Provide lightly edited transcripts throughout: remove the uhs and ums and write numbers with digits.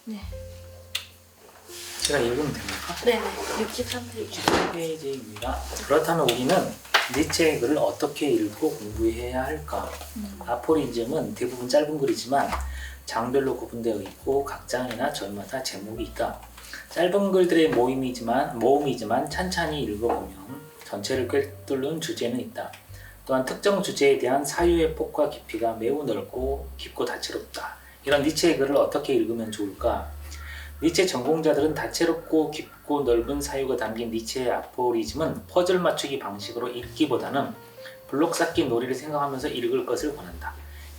네. 제가 읽으면 됩니까? 네네. 63페이지. 63페이지입니다. 그렇다면 우리는 니체의 글을 어떻게 읽고 공부해야 할까? 아포리즘은 대부분 짧은 글이지만 장별로 구분되어 있고 각 장이나 절마다 제목이 있다. 짧은 글들의 모음이지만 찬찬히 읽어보면 전체를 꿰뚫는 주제는 있다. 또한 특정 주제에 대한 사유의 폭과 깊이가 매우 넓고 깊고 다채롭다. 이런 니체의 글을 어떻게 읽으면 좋을까? 니체 전공자들은 다채롭고 깊고 넓은 사유가 담긴 니체의 아포리즘은 퍼즐 맞추기 방식으로 읽기보다는 블록 쌓기 놀이를 생각하면서 읽을 것을 권한다.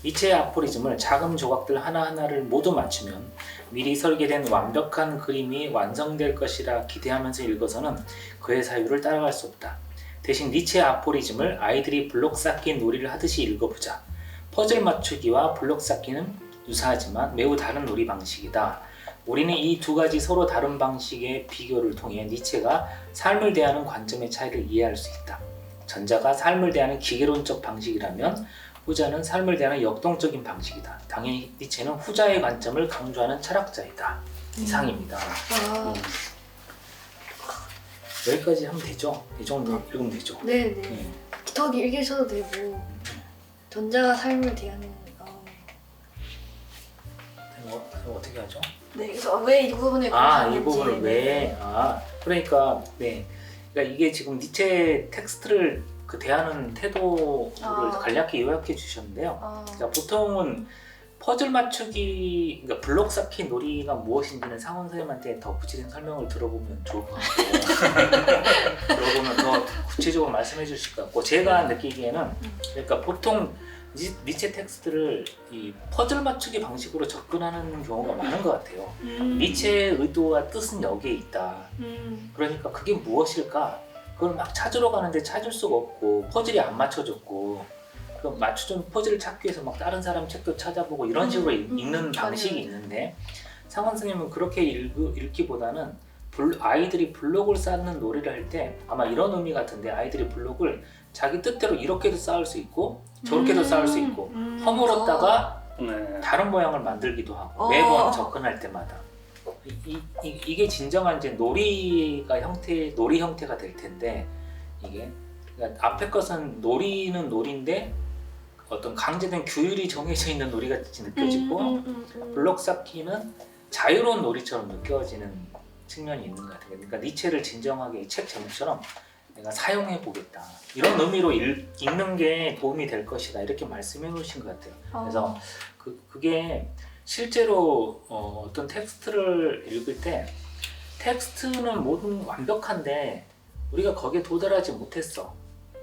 니체의 아포리즘을 작은 조각들 하나하나를 모두 맞추면 미리 설계된 완벽한 그림이 완성될 것이라 기대하면서 읽어서는 그의 사유를 따라갈 수 없다. 대신 니체의 아포리즘을 아이들이 블록 쌓기 놀이를 하듯이 읽어보자. 퍼즐 맞추기와 블록 쌓기는 유사하지만 매우 다른 놀이 방식이다. 우리는 이 두 가지 서로 다른 방식의 비교를 통해 니체가 삶을 대하는 관점의 차이를 이해할 수 있다. 전자가 삶을 대하는 기계론적 방식이라면 후자는 삶을 대하는 역동적인 방식이다. 당연히 니체는 후자의 관점을 강조하는 철학자이다. 이상입니다. 여기까지 하면 되죠? 이 정도 읽으면 되죠? 네네. 더 읽으셔도 되고 전자가 삶을 대하는 어떻게 하죠? 네, 그래서 왜 이 부분을 이 고르셨는지. 부분을 왜? 그러니까 이게 지금 니체 텍스트를 대하는 태도를 간략히 요약해 주셨는데요. 그러니까 보통은 퍼즐 맞추기, 그러니까 블록 쌓기 놀이가 무엇인지는 상원 선생님한테 더 구체적인 설명을 들어보면 좋을 것 같고 들어보면 더 구체적으로 말씀해 주실 것 같고 제가 느끼기에는 그러니까 보통 니체 텍스트를 이 퍼즐 맞추기 방식으로 접근하는 경우가 많은 것 같아요. 니체의 의도와 뜻은 여기에 있다. 그러니까 그게 무엇일까? 그걸 막 찾으러 가는데 찾을 수가 없고 퍼즐이 안 맞춰졌고 그 맞춰준 퍼즐을 찾기 위해서 막 다른 사람 책도 찾아보고 이런 식으로 읽는 방식이 있는데 상원 선생님은 그렇게 읽기보다는 아이들이 블록을 쌓는 놀이를 할 때 아마 이런 의미 같은데 아이들이 블록을 자기 뜻대로 이렇게도 쌓을 수 있고 저렇게도 쌓을 수 있고 허물었다가 다른 모양을 만들기도 하고 매번 접근할 때마다 이게 진정한 이제 놀이 형태가 될 텐데 이게 그러니까 앞에 것은 놀이는 놀인데 어떤 강제된 규율이 정해져 있는 놀이 같이 느껴지고 블록 쌓기는 자유로운 놀이처럼 느껴지는 측면이 있는 것 같아요. 그러니까 니체를 진정하게 책 제목처럼 내가 사용해 보겠다 이런 의미로 읽는 게 도움이 될 것이다 이렇게 말씀해 놓으신 것 같아요. 그래서 그게 실제로 어떤 텍스트를 읽을 때 텍스트는 모든 완벽한데 우리가 거기에 도달하지 못했어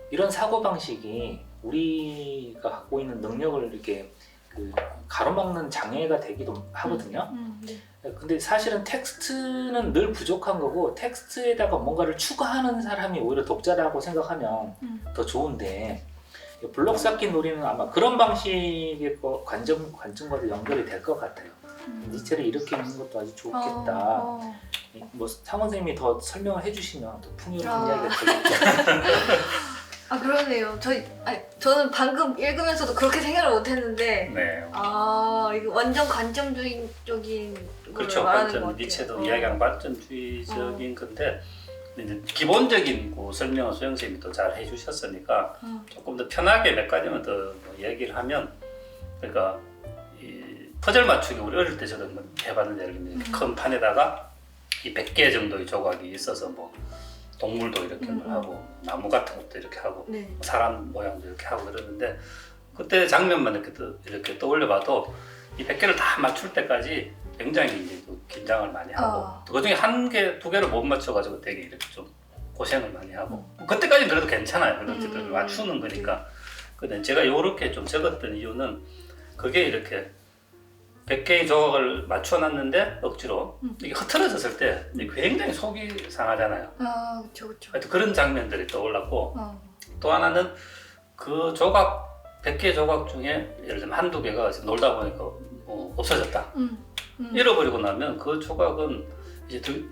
이런 사고방식이 우리가 갖고 있는 능력을 이렇게 가로막는 장애가 되기도 하거든요. 근데 사실은 텍스트는 늘 부족한 거고 텍스트에다가 뭔가를 추가하는 사람이 오히려 독자라고 생각하면 더 좋은데 블록 쌓기 놀이는 아마 그런 방식의 관점과도 연결이 될 것 같아요. 니체를 이렇게 읽는 것도 아주 좋겠다. 뭐 상원 선생님이 더 설명을 해주시면 더 풍요로운 이야기가 되겠죠. 그러네요. 저는 방금 읽으면서도 그렇게 생각을 못했는데 이거 완전 관점주의적인 걸 그렇죠. 말하는 것 관점 같아요. 니체도 이야기하는 발전주의적인 건데 이제 기본적인 설명을 소영 선생님이 또 잘 해주셨으니까 조금 더 편하게 몇 가지만 더 얘기를 하면 그러니까 이 퍼즐 맞추기 우리 어릴 때 저도 해봤는데 예를 들면 큰 판에다가 이 100개 정도의 조각이 있어서 뭐 동물도 이렇게 하고 나무 같은 것도 이렇게 하고 사람 모양도 이렇게 하고 그러는데 그때 장면만 이렇게 떠올려봐도 이 100개를 다 맞출 때까지 굉장히 이제 긴장을 많이 하고 그 중에 한 개, 두 개를 못 맞춰가지고 되게 이렇게 좀 고생을 많이 하고 그때까지는 그래도 괜찮아요. 어쨌든 맞추는 거니까. 근데 제가 이렇게 좀 적었던 이유는 그게 이렇게 100개의 조각을 맞춰놨는데 억지로 이게 흐트러졌을 때 굉장히 속이 상하잖아요. 그렇죠. 하여튼 그런 장면들이 떠올랐고 또 하나는 그 조각 100개 조각 중에 예를 들면 한두 개가 놀다 보니까 없어졌다. 잃어버리고 나면 그 조각은 이제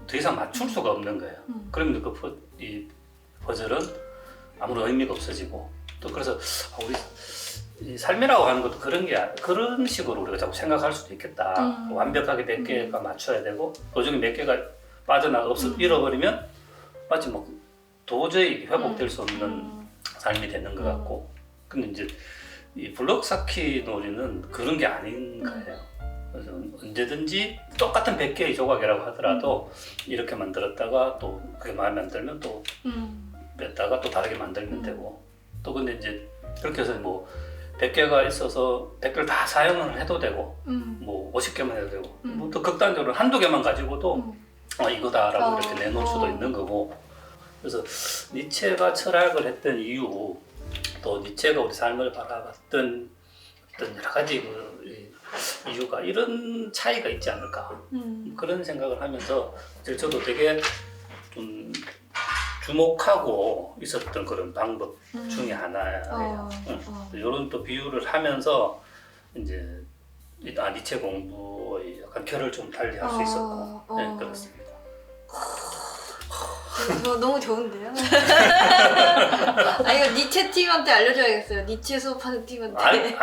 더 이상 맞출 수가 없는 거예요. 그러면 이 퍼즐은 아무런 의미가 없어지고 또 그래서 우리 이 삶이라고 하는 것도 그런 식으로 우리가 자꾸 생각할 수도 있겠다. 완벽하게 몇 개가 맞춰야 되고 도중에 몇 개가 빠져나가 잃어버리면 마치 뭐 도저히 회복될 수 없는 삶이 되는 것 같고 근데 이제 이 블록 쌓기 놀이는 그런 게 아닌 거예요. 그래서 언제든지 똑같은 100개의 조각이라고 하더라도 이렇게 만들었다가 또 그게 마음에 안 들면 또 뺐다가 또 다르게 만들면 되고 또 근데 이제 그렇게 해서 뭐 100개가 있어서 100개를 다 사용을 해도 되고 뭐 50개만 해도 되고 뭐 또 극단적으로 한두 개만 가지고도 이거다라고 이렇게 내놓을 수도 있는 거고 그래서 니체가 철학을 했던 이유 또 니체가 우리 삶을 바라봤던 어떤 여러 가지 이유가 이런 차이가 있지 않을까 그런 생각을 하면서 저도 되게 좀 주목하고 있었던 그런 방법 중에 하나예요. 이런 또 비유를 하면서 이제 니체 공부의 약간 결을 좀 달리 할 수 있었고 네, 그렇습니다. 저 너무 좋은데요? 이거 니체 팀한테 알려줘야겠어요. 니체 수업하는 팀한테.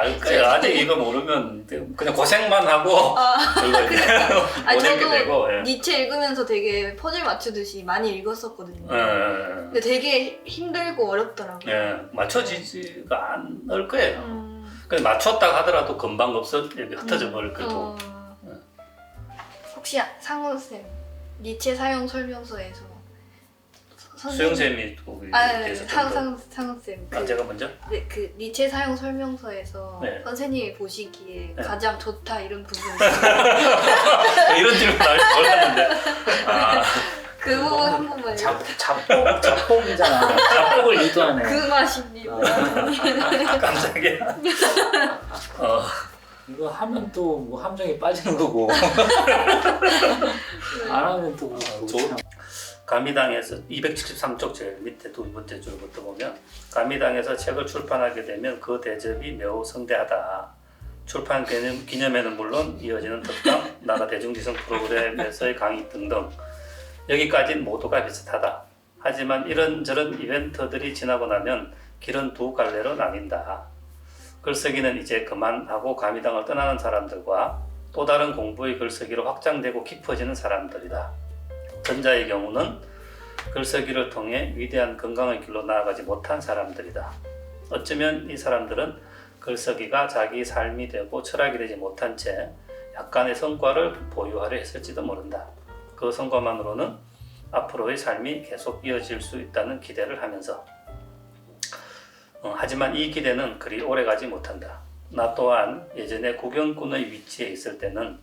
아직 이거 모르면 그냥 고생만 하고 못 읽게 되고. 예. 니체 읽으면서 되게 퍼즐 맞추듯이 많이 읽었었거든요. 근데 되게 힘들고 어렵더라고요. 예, 맞춰지지가 않을 거예요. 맞췄다 하더라도 금방 흩어져 버릴 거고. 혹시 상훈쌤 니체 사용 설명서에서 수영쌤이 대해서 상훈쌤 제가 먼저? 네, 그 니체 사용 설명서에서 네. 선생님이 보시기에 네. 가장 좋다 이런 부분이 이런 질문 나올 줄 몰랐는데 그 부분 한 번만 잡곡이잖아. 잡곡을 유도하네. 그 맛입니다. 깜짝이야. 이거 하면 또 뭐 함정에 빠지는 거고 안 하면 또 가미당에서 273쪽 제일 밑에 두 번째 줄부터 보면 가미당에서 책을 출판하게 되면 그 대접이 매우 성대하다. 출판 기념회는 물론 이어지는 특강, 나라 대중지성 프로그램에서의 강의 등등 여기까지는 모두가 비슷하다. 하지만 이런저런 이벤트들이 지나고 나면 길은 두 갈래로 나뉜다. 글쓰기는 이제 그만하고 가미당을 떠나는 사람들과 또 다른 공부의 글쓰기로 확장되고 깊어지는 사람들이다. 전자의 경우는 글쓰기를 통해 위대한 건강의 길로 나아가지 못한 사람들이다. 어쩌면 이 사람들은 글쓰기가 자기 삶이 되고 철학이 되지 못한 채 약간의 성과를 보유하려 했을지도 모른다. 그 성과만으로는 앞으로의 삶이 계속 이어질 수 있다는 기대를 하면서 하지만 이 기대는 그리 오래가지 못한다. 나 또한 예전에 구경꾼의 위치에 있을 때는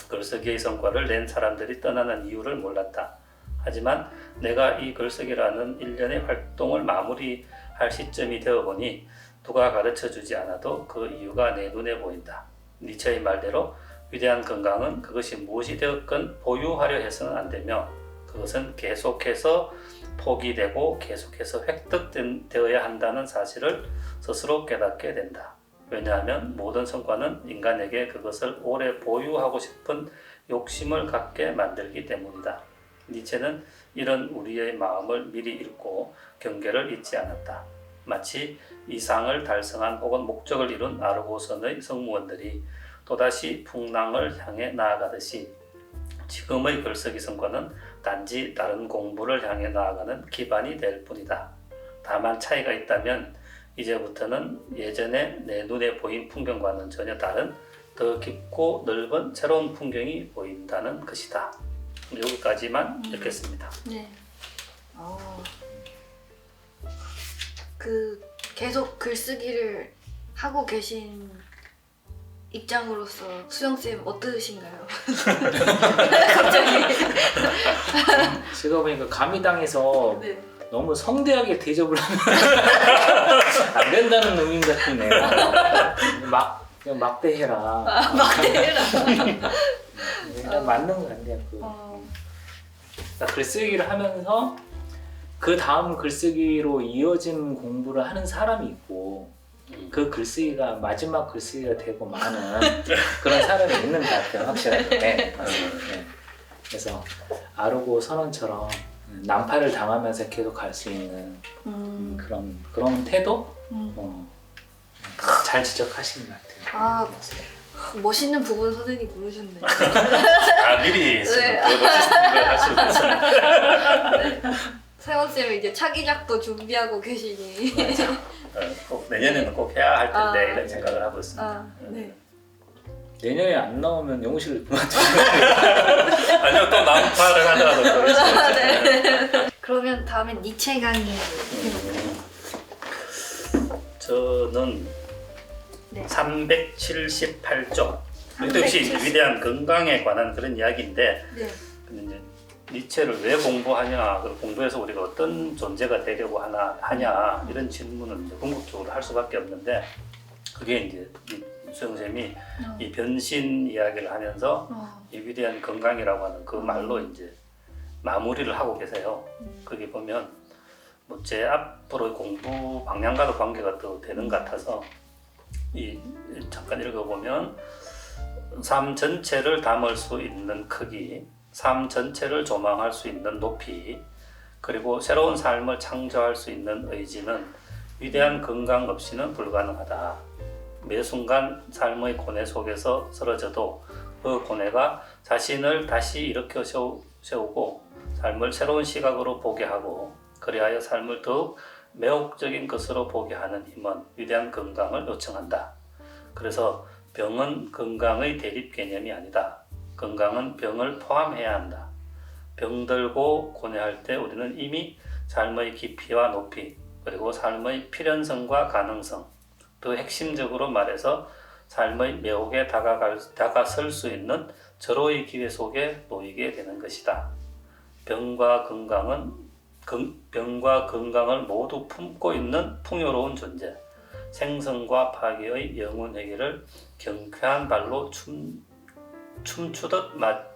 글쓰기의 성과를 낸 사람들이 떠나는 이유를 몰랐다. 하지만 내가 이 글쓰기라는 일련의 활동을 마무리할 시점이 되어보니 누가 가르쳐주지 않아도 그 이유가 내 눈에 보인다. 니체의 말대로 위대한 건강은 그것이 무엇이 되었건 보유하려 해서는 안 되며 그것은 계속해서 포기되고 계속해서 획득되어야 한다는 사실을 스스로 깨닫게 된다. 왜냐하면 모든 성과는 인간에게 그것을 오래 보유하고 싶은 욕심을 갖게 만들기 때문이다. 니체는 이런 우리의 마음을 미리 읽고 경계를 잊지 않았다. 마치 이상을 달성한 혹은 목적을 이룬 아르고선의 승무원들이 또다시 풍랑을 향해 나아가듯이 지금의 글쓰기 성과는 단지 다른 공부를 향해 나아가는 기반이 될 뿐이다. 다만 차이가 있다면 이제부터는 예전에 내 눈에 보인 풍경과는 전혀 다른 더 깊고 넓은 새로운 풍경이 보인다는 것이다. 여기까지만 읽겠습니다. 네. 그 계속 글쓰기를 하고 계신 입장으로서 수영쌤 어떠신가요? 갑자기 제가 보니까 가미당에서 네. 너무 성대하게 대접을 하면 안 된다는 의미 같네요. 그냥 막대해라. 막대해라. 맞는 거 같네요. 그러니까 글쓰기를 하면서 그 다음 글쓰기로 이어진 공부를 하는 사람이 있고 그 글쓰기가 마지막 글쓰기가 되고 마는 그런 사람이 있는 것 같아요. 확실하게. 네. 그래서 아르고 선언처럼 난파를 당하면서 계속 갈 수 있는 그런 태도 잘 지적하신 것 같아요. 아, 멋있는 부분 선생님 고르셨네. 미리 네. 더 멋있는 걸 하시면서 세원쌤은 이제 차기작도 준비하고 계시니. 꼭 내년에는 꼭 해야 할 텐데 아, 이런 생각을 하고 있습니다. 아, 네. 내년에 안 나오면 영실을 그만두고 아니요, 또 난파를 하더라도 또 있어요. 네. 그러면 다음엔 니체 강의 저는 네. 378쪽. 이것도 역시 위대한 건강에 관한 그런 이야기인데, 네. 근데 이제 니체를 왜 공부하냐, 그리고 공부해서 우리가 어떤 존재가 되려고 하냐 이런 질문을 이제 궁극적으로 할 수밖에 없는데, 그게 이제 수영쌤이 이 변신 이야기를 하면서 이 위대한 건강이라고 하는 그 말로 이제 마무리를 하고 계세요. 거기 보면 뭐 제 앞으로 공부 방향과도 관계가 또 되는 것 같아서 잠깐 읽어보면 삶 전체를 담을 수 있는 크기, 삶 전체를 조망할 수 있는 높이, 그리고 새로운 삶을 창조할 수 있는 의지는 위대한 건강 없이는 불가능하다. 매 순간 삶의 고뇌 속에서 쓰러져도 그 고뇌가 자신을 다시 일으켜 세우고 삶을 새로운 시각으로 보게 하고 그리하여 삶을 더욱 매혹적인 것으로 보게 하는 힘은 위대한 건강을 요청한다. 그래서 병은 건강의 대립 개념이 아니다. 건강은 병을 포함해야 한다. 병들고 고뇌할 때 우리는 이미 삶의 깊이와 높이 그리고 삶의 필연성과 가능성, 더 핵심적으로 말해서 삶의 매혹에 다가설 수 있는 절호의 기회 속에 놓이게 되는 것이다. 병과 건강을 모두 품고 있는 풍요로운 존재, 생성과 파괴의 영혼회계를 경쾌한 발로 춤추듯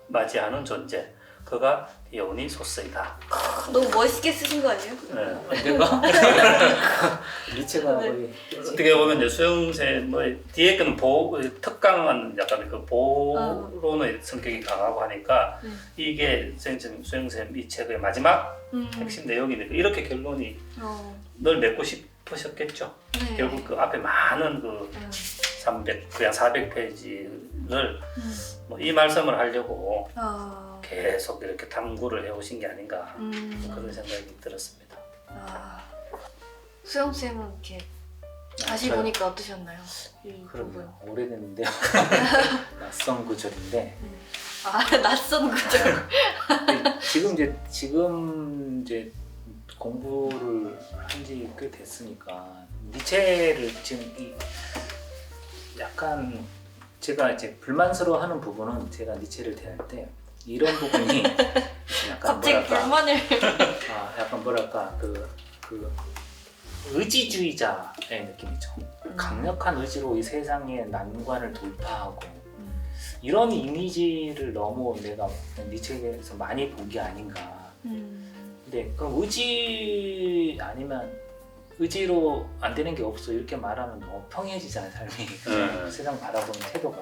맞이하는 존재, 그가 디오니소스이다. 너무 멋있게 쓰신 거 아니에요? 네. 내가 니체가 네. 거의 어떻게 보면 이제 수영쌤의 뒤에 거는 특강은 약간 그 보론의 성격이 강하고 하니까 이게 수영쌤 이 책의 마지막 핵심 내용이니까 이렇게 결론이 늘 맺고 싶으셨겠죠. 네. 결국 그 앞에 많은 그 400페이지를 뭐 이 말씀을 하려고 계속 이렇게 탐구를 해오신 게 아닌가 그런 생각이 들었습니다. 수영쌤은 이렇게 다시 저요? 보니까 어떠셨나요? 이 부분. 그러면 오래됐는데요. 낯선 구절인데 낯선 구절. 지금 이제 공부를 한 지 꽤 됐으니까 니체를 지금 약간 제가 이제 불만스러워하는 부분은 제가 니체를 대할 때 이런 부분이 약간 갑자기 불만을. 약간 뭐랄까 그 의지주의자의 느낌이죠. 강력한 의지로 이 세상의 난관을 돌파하고 이런 이미지를 너무 내가 니체에서 많이 본 게 아닌가. 근데 그럼 의지 아니면 의지로 안 되는 게 없어 이렇게 말하면 너무 평이해지잖아요 삶이. 세상 바라보는 태도가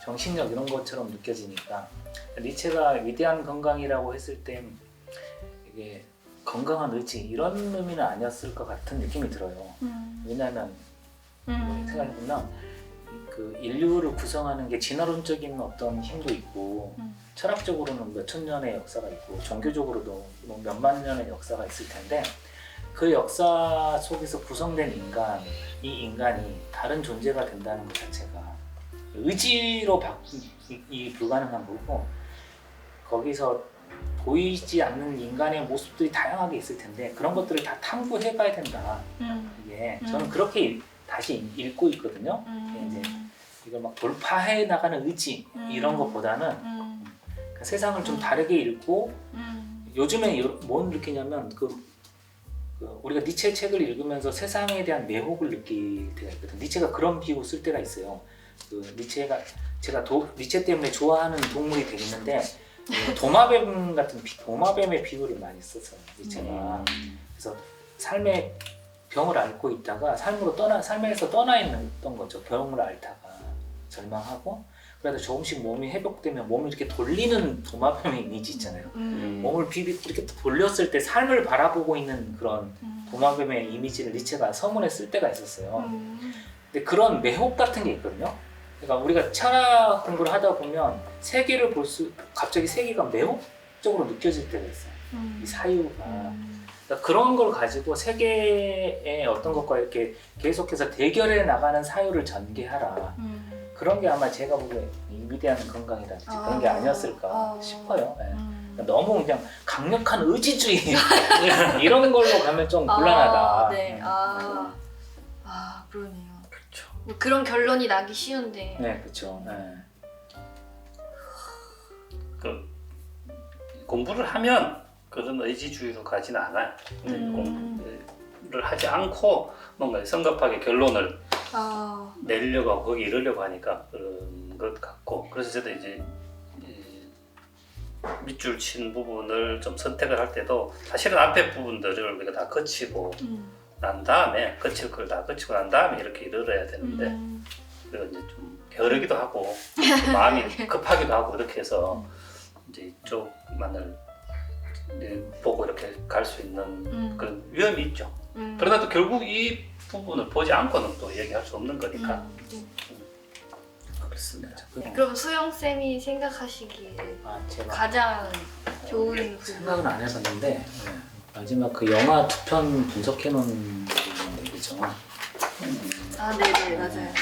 정신력 이런 것처럼 느껴지니까 니체가 위대한 건강이라고 했을 땐 이게 건강한 의지 이런 의미는 아니었을 것 같은 느낌이 들어요. 왜냐하면 생각해보면 그 인류를 구성하는 게 진화론적인 어떤 힘도 있고 철학적으로는 몇천 년의 역사가 있고 종교적으로도 뭐 몇만 년의 역사가 있을 텐데 그 역사 속에서 구성된 이 인간이 다른 존재가 된다는 것 자체가 의지로 바꾸기 불가능한 거고 거기서 보이지 않는 인간의 모습들이 다양하게 있을 텐데 그런 것들을 다 탐구해봐야 된다. 이게 저는 그렇게 다시 읽고 있거든요. 이제 이걸 막 돌파해 나가는 의지 이런 것보다는 세상을 좀 다르게 읽고 요즘에 뭘 느끼냐면 우리가 니체 책을 읽으면서 세상에 대한 매혹을 느낄 때가 있거든요. 니체가 그런 비유 쓸 때가 있어요. 제가 니체 때문에 좋아하는 동물이 되겠는데 도마뱀 같은 도마뱀의 비유를 많이 썼어요. 니체가. 그래서 삶의 병을 앓고 있다가 삶에서 떠나 있는 거죠. 병을 앓다가 절망하고 그래도 조금씩 몸이 회복되면 몸을 이렇게 돌리는 도마뱀의 이미지 있잖아요. 몸을 비비고 이렇게 돌렸을 때 삶을 바라보고 있는 그런 도마뱀의 이미지를 니체가 서문에 쓸 때가 있었어요. 근데 그런 매혹 같은 게 있거든요. 그러니까 우리가 철학 공부를 하다 보면 세계를 갑자기 세계가 매혹적으로 느껴질 때가 있어요. 이 사유가. 그러니까 그런 걸 가지고 세계의 어떤 것과 이렇게 계속해서 대결해 나가는 사유를 전개하라. 그런 게 아마 제가 보기에 이 위대한 건강이라든지 그런 게 아니었을까 싶어요. 네. 그러니까 너무 그냥 강력한 의지주의 이런 걸로 가면 좀 곤란하다. 네. 그러네요. 그렇죠. 뭐 그런 결론이 나기 쉬운데. 네, 그렇죠. 네. 그 공부를 하면 그런 의지주의로 가지는 않아요. 공부를 하지 않고 뭔가 성급하게 결론을 내려고 하고 거기 이르려고 하니까 그런 것 같고, 그래서 저도 이제 밑줄 친 부분을 좀 선택을 할 때도 사실은 앞에 부분들을 우리가 다 거치고 난 다음에 거칠 걸 다 거치고 난 다음에 이렇게 이르러야 되는데 그리고 이제 좀 게으르기도 하고 마음이 급하기도 하고 이렇게 해서 이제 이쪽만을 이제 보고 이렇게 갈 수 있는 그런 위험이 있죠. 그러나 또 결국 이 부분을 보지 않고는 또 얘기할 수 없는 거니까. 그렇습니다. 그럼 수영 쌤이 생각하시기에 제가 가장 좋은 부분. 생각은 안 했었는데 네. 마지막 그 영화 2편 분석해 놓은 얘기죠. 네네 맞아요.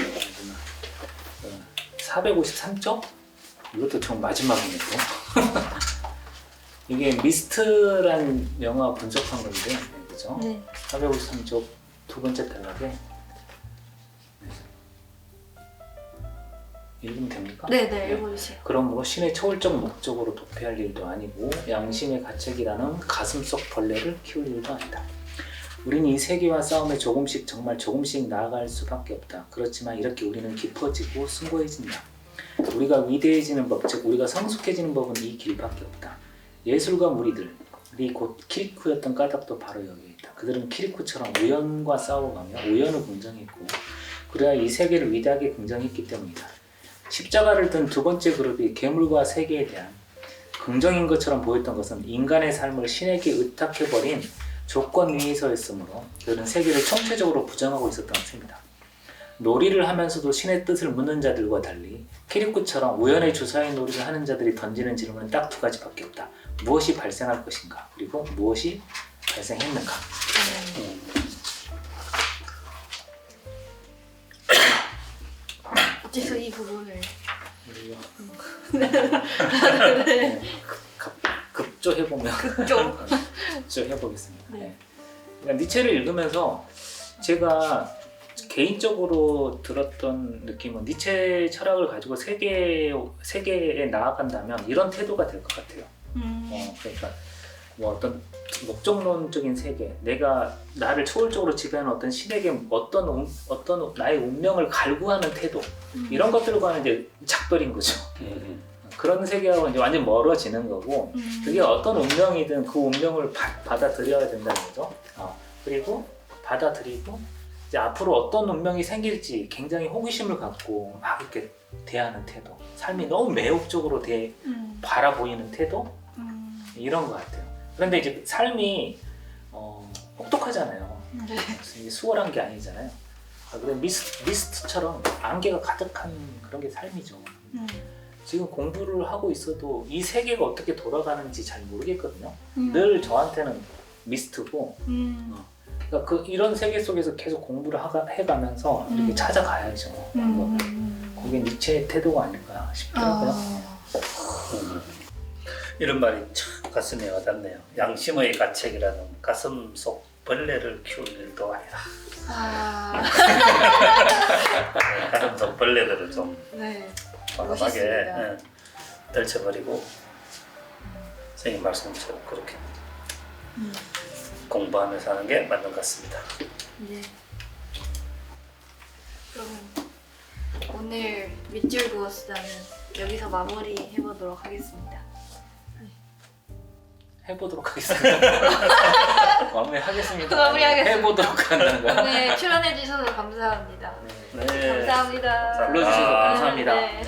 453쪽? 이것도 정 마지막이네 또. 이게 미스트란 영화 분석한 건데, 그죠? 네. 453쪽 두 번째 단락에 읽으면 됩니까? 네네 읽어주세요. 그러므로 신의 초월적 목적으로 도피할 일도 아니고 양심의 가책이라는 가슴속 벌레를 키울 일도 아니다. 우리는 이 세계와 싸움에 정말 조금씩 나아갈 수밖에 없다. 그렇지만 이렇게 우리는 깊어지고 숭고해진다. 우리가 위대해지는 법, 즉 우리가 성숙해지는 법은 이 길밖에 없다. 예술가 무리들이 곧 키리쿠였던 까닭도 바로 여기에 있다. 그들은 키리쿠처럼 우연과 싸워가며 우연을 긍정했고 그래야 이 세계를 위대하게 긍정했기 때문이다. 십자가를 든 두 번째 그룹이 괴물과 세계에 대한 긍정인 것처럼 보였던 것은 인간의 삶을 신에게 의탁해버린 조건 위에서였으므로 그들은 세계를 총체적으로 부정하고 있었던 것입니다. 놀이를 하면서도 신의 뜻을 묻는 자들과 달리 키리쿠처럼 우연의 주사위 놀이를 하는 자들이 던지는 질문은 딱 두 가지밖에 없다. 무엇이 발생할 것인가? 그리고 무엇이 발생했는가? 어째서 이 부분을 급조해보면 급조해보겠습니다. 네. 그러니까 니체를 읽으면서 제가 개인적으로 들었던 느낌은 니체 철학을 가지고 세계에 나아간다면 이런 태도가 될 것 같아요. 그러니까 뭐 어떤 목적론적인 세계, 내가 나를 초월적으로 지배하는 어떤 신에게 어떤 나의 운명을 갈구하는 태도, 이런 것들과는 이제 작별인 거죠. 그런 세계하고 이제 완전 멀어지는 거고, 그게 어떤 운명이든 그 운명을 받아들여야 된다는 거죠. 그리고 받아들이고 이제 앞으로 어떤 운명이 생길지 굉장히 호기심을 갖고 막 이렇게 대하는 태도, 삶이 너무 매혹적으로 바라보이는 태도, 이런 것 같아요. 그런데 이제 삶이 혹독하잖아요. 네. 수월한 게 아니잖아요. 그래 미스트처럼 안개가 가득한 그런 게 삶이죠. 지금 공부를 하고 있어도 이 세계가 어떻게 돌아가는지 잘 모르겠거든요. 늘 저한테는 미스트고, 그러니까 이런 세계 속에서 계속 공부를 해가면서 이렇게 찾아가야죠. 그게 니체의 태도가 아닐까 싶더라고요. 이런 말이 참 가슴에 와닿네요. 양심의 가책이라는 가슴 속 벌레를 키울 일도 아니다. 가슴 속 벌레들을 좀 과감하게 떨쳐버리고 선생님 말씀처럼 그렇게 공부하면서 하는 게 맞는 것 같습니다. 네. 그럼 오늘 밑줄 그었다는 여기서 마무리 해보도록 하겠습니다. 해보도록 하겠습니다. 마무리하겠습니다. 마무리하겠습니다. 해보도록 한다는 거야. 네, 출연해주셔서 감사합니다. 네. 감사합니다. 불러주셔서 감사합니다. 네.